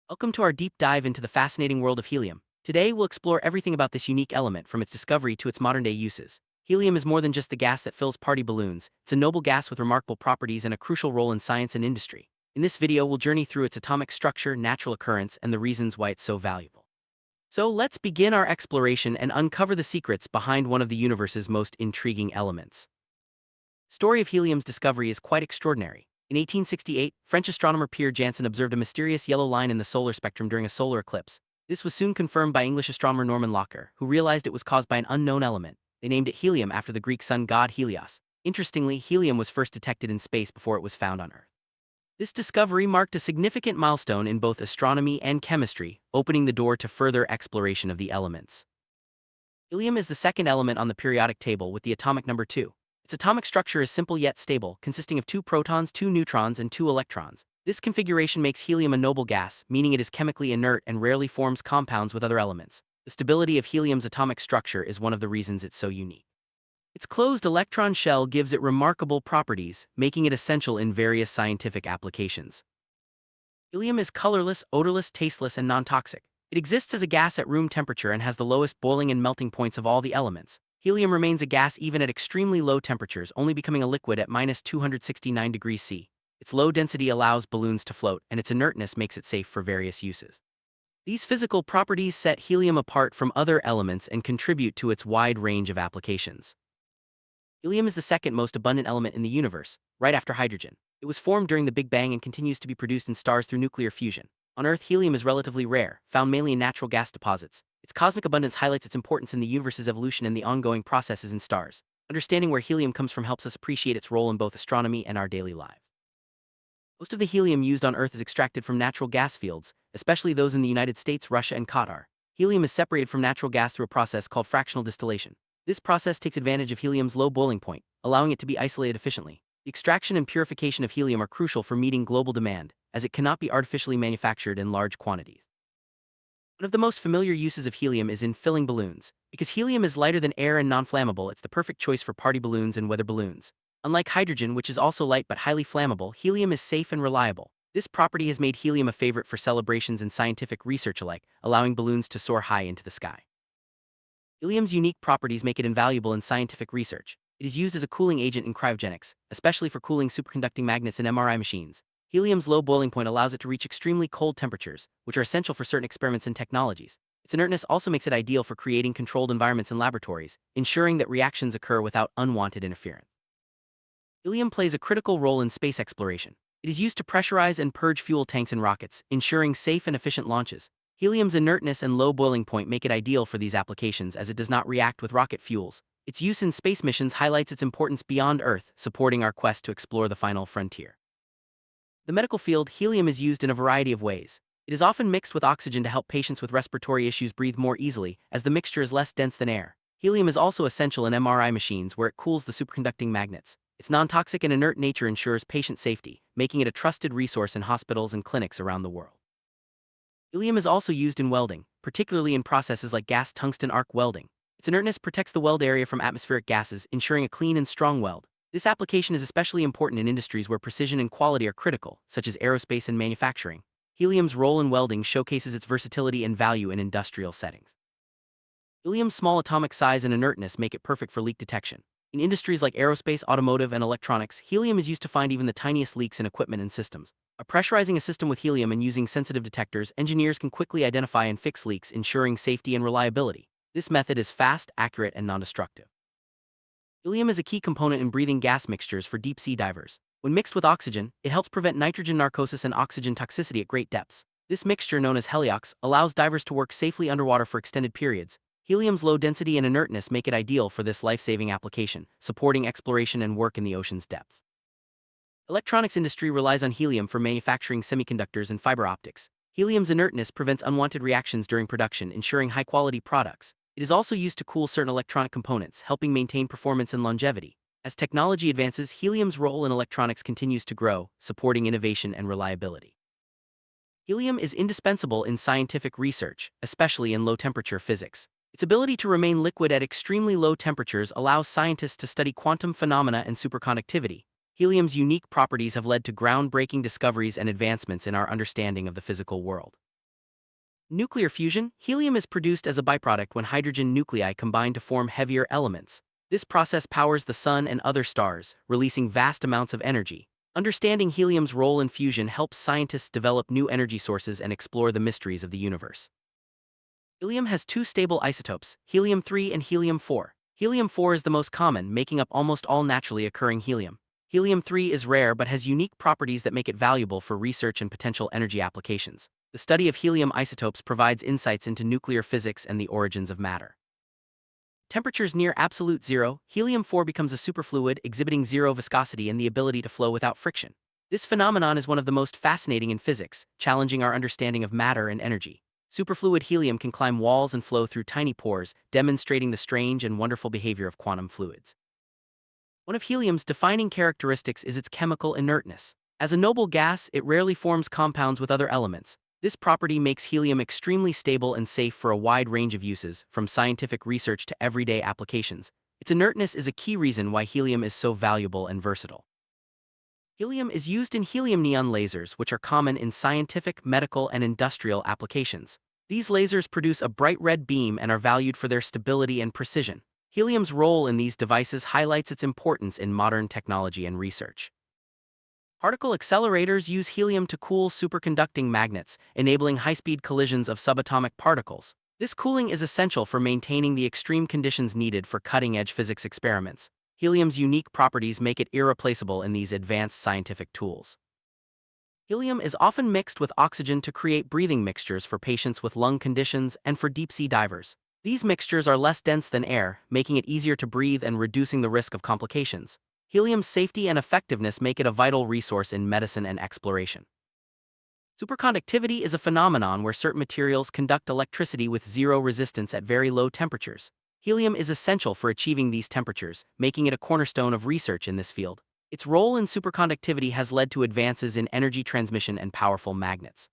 Welcome to our deep dive into the fascinating world of helium. Today, we'll explore everything about this unique element from its discovery to its modern-day uses. Helium is more than just the gas that fills party balloons. It's a noble gas with remarkable properties and a crucial role in science and industry. In this video, we'll journey through its atomic structure, natural occurrence, and the reasons why it's so valuable. So let's begin our exploration and uncover the secrets behind one of the universe's most intriguing elements. Story of helium's discovery is quite extraordinary. In 1868, French astronomer Pierre Janssen observed a mysterious yellow line in the solar spectrum during a solar eclipse. This was soon confirmed by English astronomer Norman Lockyer, who realized it was caused by an unknown element. They named it helium after the Greek sun god Helios. Interestingly, helium was first detected in space before it was found on Earth. This discovery marked a significant milestone in both astronomy and chemistry, opening the door to further exploration of the elements. Helium is the second element on the periodic table with the atomic number 2. Its atomic structure is simple yet stable, consisting of 2 protons, 2 neutrons, and 2 electrons. This configuration makes helium a noble gas, meaning it is chemically inert and rarely forms compounds with other elements. The stability of helium's atomic structure is one of the reasons it's so unique. Its closed electron shell gives it remarkable properties, making it essential in various scientific applications. Helium is colorless, odorless, tasteless, and non-toxic. It exists as a gas at room temperature and has the lowest boiling and melting points of all the elements. Helium remains a gas even at extremely low temperatures, only becoming a liquid at -269 degrees C. Its low density allows balloons to float, and its inertness makes it safe for various uses. These physical properties set helium apart from other elements and contribute to its wide range of applications. Helium is the second most abundant element in the universe, right after hydrogen. It was formed during the Big Bang and continues to be produced in stars through nuclear fusion. On Earth, helium is relatively rare, found mainly in natural gas deposits. Its cosmic abundance highlights its importance in the universe's evolution and the ongoing processes in stars. Understanding where helium comes from helps us appreciate its role in both astronomy and our daily lives. Most of the helium used on Earth is extracted from natural gas fields, especially those in the United States, Russia, and Qatar. Helium is separated from natural gas through a process called fractional distillation. This process takes advantage of helium's low boiling point, allowing it to be isolated efficiently. The extraction and purification of helium are crucial for meeting global demand, as it cannot be artificially manufactured in large quantities. One of the most familiar uses of helium is in filling balloons. Because helium is lighter than air and non-flammable, it's the perfect choice for party balloons and weather balloons. Unlike hydrogen, which is also light but highly flammable, helium is safe and reliable. This property has made helium a favorite for celebrations and scientific research alike, allowing balloons to soar high into the sky. Helium's unique properties make it invaluable in scientific research. It is used as a cooling agent in cryogenics, especially for cooling superconducting magnets in MRI machines. Helium's low boiling point allows it to reach extremely cold temperatures, which are essential for certain experiments and technologies. Its inertness also makes it ideal for creating controlled environments in laboratories, ensuring that reactions occur without unwanted interference. Helium plays a critical role in space exploration. It is used to pressurize and purge fuel tanks in rockets, ensuring safe and efficient launches. Helium's inertness and low boiling point make it ideal for these applications as it does not react with rocket fuels. Its use in space missions highlights its importance beyond Earth, supporting our quest to explore the final frontier. In the medical field, helium is used in a variety of ways. It is often mixed with oxygen to help patients with respiratory issues breathe more easily, as the mixture is less dense than air. Helium is also essential in MRI machines where it cools the superconducting magnets. Its non-toxic and inert nature ensures patient safety, making it a trusted resource in hospitals and clinics around the world. Helium is also used in welding, particularly in processes like gas tungsten arc welding. Its inertness protects the weld area from atmospheric gases, ensuring a clean and strong weld. This application is especially important in industries where precision and quality are critical, such as aerospace and manufacturing. Helium's role in welding showcases its versatility and value in industrial settings. Helium's small atomic size and inertness make it perfect for leak detection. In industries like aerospace, automotive, and electronics, helium is used to find even the tiniest leaks in equipment and systems. By pressurizing a system with helium and using sensitive detectors, engineers can quickly identify and fix leaks, ensuring safety and reliability. This method is fast, accurate, and non-destructive. Helium is a key component in breathing gas mixtures for deep-sea divers. When mixed with oxygen, it helps prevent nitrogen narcosis and oxygen toxicity at great depths. This mixture, known as Heliox, allows divers to work safely underwater for extended periods. Helium's low density and inertness make it ideal for this life-saving application, supporting exploration and work in the ocean's depths. Electronics industry relies on helium for manufacturing semiconductors and fiber optics. Helium's inertness prevents unwanted reactions during production, ensuring high-quality products. It is also used to cool certain electronic components, helping maintain performance and longevity. As technology advances, helium's role in electronics continues to grow, supporting innovation and reliability. Helium is indispensable in scientific research, especially in low-temperature physics. Its ability to remain liquid at extremely low temperatures allows scientists to study quantum phenomena and superconductivity. Helium's unique properties have led to groundbreaking discoveries and advancements in our understanding of the physical world. Nuclear fusion, helium is produced as a byproduct when hydrogen nuclei combine to form heavier elements. This process powers the sun and other stars, releasing vast amounts of energy. Understanding helium's role in fusion helps scientists develop new energy sources and explore the mysteries of the universe. Helium has two stable isotopes, helium-3 and helium-4. Helium-4 is the most common, making up almost all naturally occurring helium. Helium-3 is rare but has unique properties that make it valuable for research and potential energy applications. The study of helium isotopes provides insights into nuclear physics and the origins of matter. Temperatures near absolute zero, helium-4 becomes a superfluid exhibiting zero viscosity and the ability to flow without friction. This phenomenon is one of the most fascinating in physics, challenging our understanding of matter and energy. Superfluid helium can climb walls and flow through tiny pores, demonstrating the strange and wonderful behavior of quantum fluids. One of helium's defining characteristics is its chemical inertness. As a noble gas, it rarely forms compounds with other elements. This property makes helium extremely stable and safe for a wide range of uses, from scientific research to everyday applications. Its inertness is a key reason why helium is so valuable and versatile. Helium is used in helium-neon lasers, which are common in scientific, medical, and industrial applications. These lasers produce a bright red beam and are valued for their stability and precision. Helium's role in these devices highlights its importance in modern technology and research. Particle accelerators use helium to cool superconducting magnets, enabling high-speed collisions of subatomic particles. This cooling is essential for maintaining the extreme conditions needed for cutting-edge physics experiments. Helium's unique properties make it irreplaceable in these advanced scientific tools. Helium is often mixed with oxygen to create breathing mixtures for patients with lung conditions and for deep-sea divers. These mixtures are less dense than air, making it easier to breathe and reducing the risk of complications. Helium's safety and effectiveness make it a vital resource in medicine and exploration. Superconductivity is a phenomenon where certain materials conduct electricity with zero resistance at very low temperatures. Helium is essential for achieving these temperatures, making it a cornerstone of research in this field. Its role in superconductivity has led to advances in energy transmission and powerful magnets.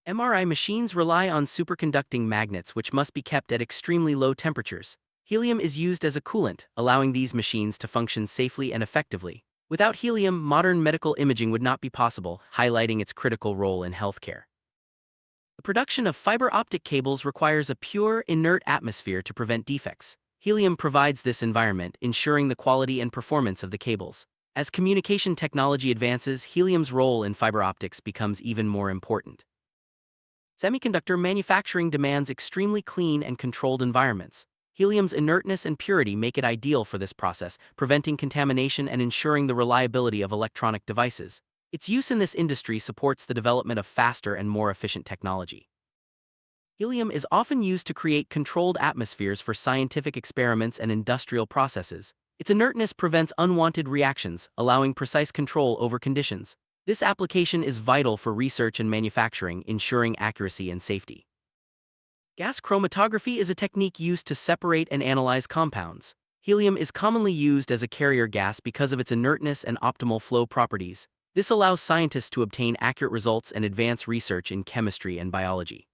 MRI machines rely on superconducting magnets which must be kept at extremely low temperatures. Helium is used as a coolant, allowing these machines to function safely and effectively. Without helium, modern medical imaging would not be possible, highlighting its critical role in healthcare. The production of fiber optic cables requires a pure, inert atmosphere to prevent defects. Helium provides this environment, ensuring the quality and performance of the cables. As communication technology advances, helium's role in fiber optics becomes even more important. Semiconductor manufacturing demands extremely clean and controlled environments. Helium's inertness and purity make it ideal for this process, preventing contamination and ensuring the reliability of electronic devices. Its use in this industry supports the development of faster and more efficient technology. Helium is often used to create controlled atmospheres for scientific experiments and industrial processes. Its inertness prevents unwanted reactions, allowing precise control over conditions. This application is vital for research and manufacturing, ensuring accuracy and safety. Gas chromatography is a technique used to separate and analyze compounds. Helium is commonly used as a carrier gas because of its inertness and optimal flow properties. This allows scientists to obtain accurate results and advance research in chemistry and biology.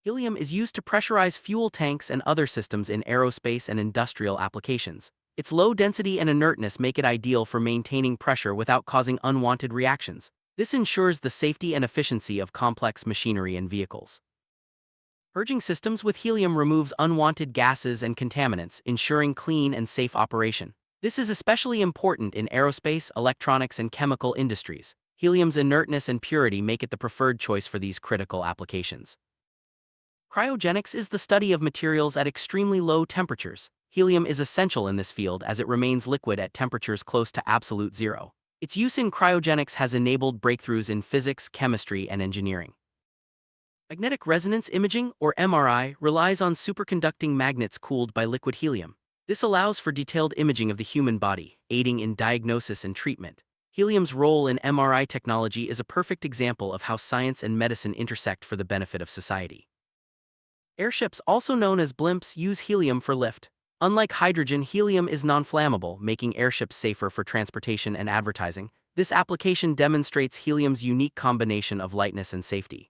Helium is used to pressurize fuel tanks and other systems in aerospace and industrial applications. Its low density and inertness make it ideal for maintaining pressure without causing unwanted reactions. This ensures the safety and efficiency of complex machinery and vehicles. Purging systems with helium removes unwanted gases and contaminants, ensuring clean and safe operation. This is especially important in aerospace, electronics, and chemical industries. Helium's inertness and purity make it the preferred choice for these critical applications. Cryogenics is the study of materials at extremely low temperatures. Helium is essential in this field as it remains liquid at temperatures close to absolute zero. Its use in cryogenics has enabled breakthroughs in physics, chemistry, and engineering. Magnetic resonance imaging, or MRI, relies on superconducting magnets cooled by liquid helium. This allows for detailed imaging of the human body, aiding in diagnosis and treatment. Helium's role in MRI technology is a perfect example of how science and medicine intersect for the benefit of society. Airships, also known as blimps, use helium for lift. Unlike hydrogen, helium is non-flammable, making airships safer for transportation and advertising. This application demonstrates helium's unique combination of lightness and safety.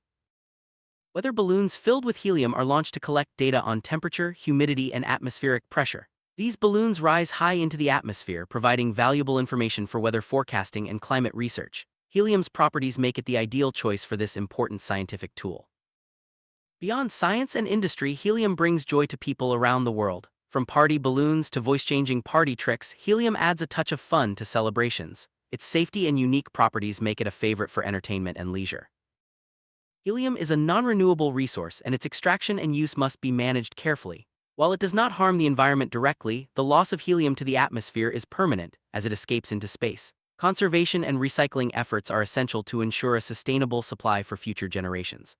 Weather balloons filled with helium are launched to collect data on temperature, humidity, and atmospheric pressure. These balloons rise high into the atmosphere, providing valuable information for weather forecasting and climate research. Helium's properties make it the ideal choice for this important scientific tool. Beyond science and industry, helium brings joy to people around the world. From party balloons to voice-changing party tricks, helium adds a touch of fun to celebrations. Its safety and unique properties make it a favorite for entertainment and leisure. Helium is a non-renewable resource, and its extraction and use must be managed carefully. While it does not harm the environment directly, the loss of helium to the atmosphere is permanent as it escapes into space. Conservation and recycling efforts are essential to ensure a sustainable supply for future generations.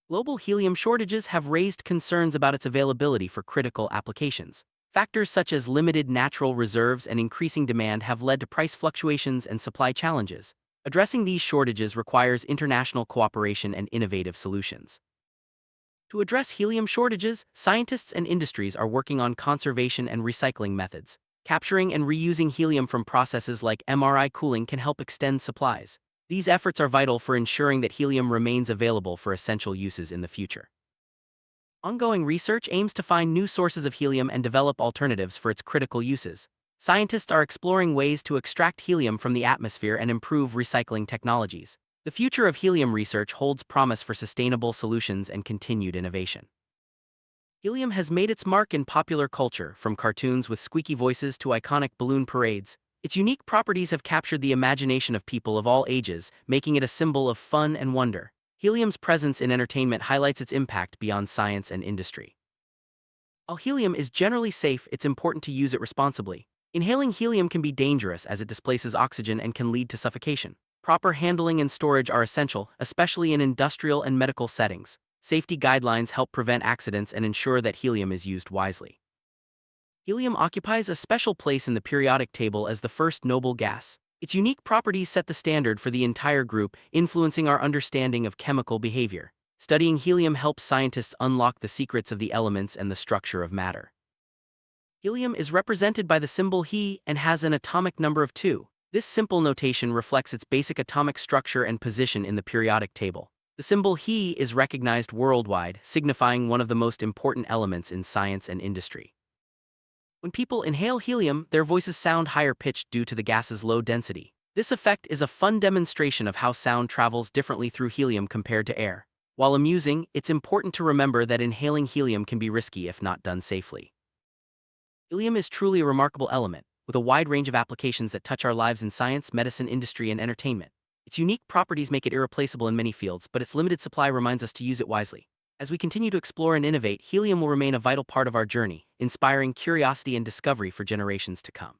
Global helium shortages have raised concerns about its availability for critical applications. Factors such as limited natural reserves and increasing demand have led to price fluctuations and supply challenges. Addressing these shortages requires international cooperation and innovative solutions. To address helium shortages, scientists and industries are working on conservation and recycling methods. Capturing and reusing helium from processes like MRI cooling can help extend supplies. These efforts are vital for ensuring that helium remains available for essential uses in the future. Ongoing research aims to find new sources of helium and develop alternatives for its critical uses. Scientists are exploring ways to extract helium from the atmosphere and improve recycling technologies. The future of helium research holds promise for sustainable solutions and continued innovation. Helium has made its mark in popular culture, from cartoons with squeaky voices to iconic balloon parades. Its unique properties have captured the imagination of people of all ages, making it a symbol of fun and wonder. Helium's presence in entertainment highlights its impact beyond science and industry. While helium is generally safe, it's important to use it responsibly. Inhaling helium can be dangerous as it displaces oxygen and can lead to suffocation. Proper handling and storage are essential, especially in industrial and medical settings. Safety guidelines help prevent accidents and ensure that helium is used wisely. Helium occupies a special place in the periodic table as the first noble gas. Its unique properties set the standard for the entire group, influencing our understanding of chemical behavior. Studying helium helps scientists unlock the secrets of the elements and the structure of matter. Helium is represented by the symbol He and has an atomic number of 2. This simple notation reflects its basic atomic structure and position in the periodic table. The symbol He is recognized worldwide, signifying one of the most important elements in science and industry. When people inhale helium, their voices sound higher-pitched due to the gas's low density. This effect is a fun demonstration of how sound travels differently through helium compared to air. While amusing, it's important to remember that inhaling helium can be risky if not done safely. Helium is truly a remarkable element, with a wide range of applications that touch our lives in science, medicine, industry, and entertainment. Its unique properties make it irreplaceable in many fields, but its limited supply reminds us to use it wisely. As we continue to explore and innovate, helium will remain a vital part of our journey, inspiring curiosity and discovery for generations to come.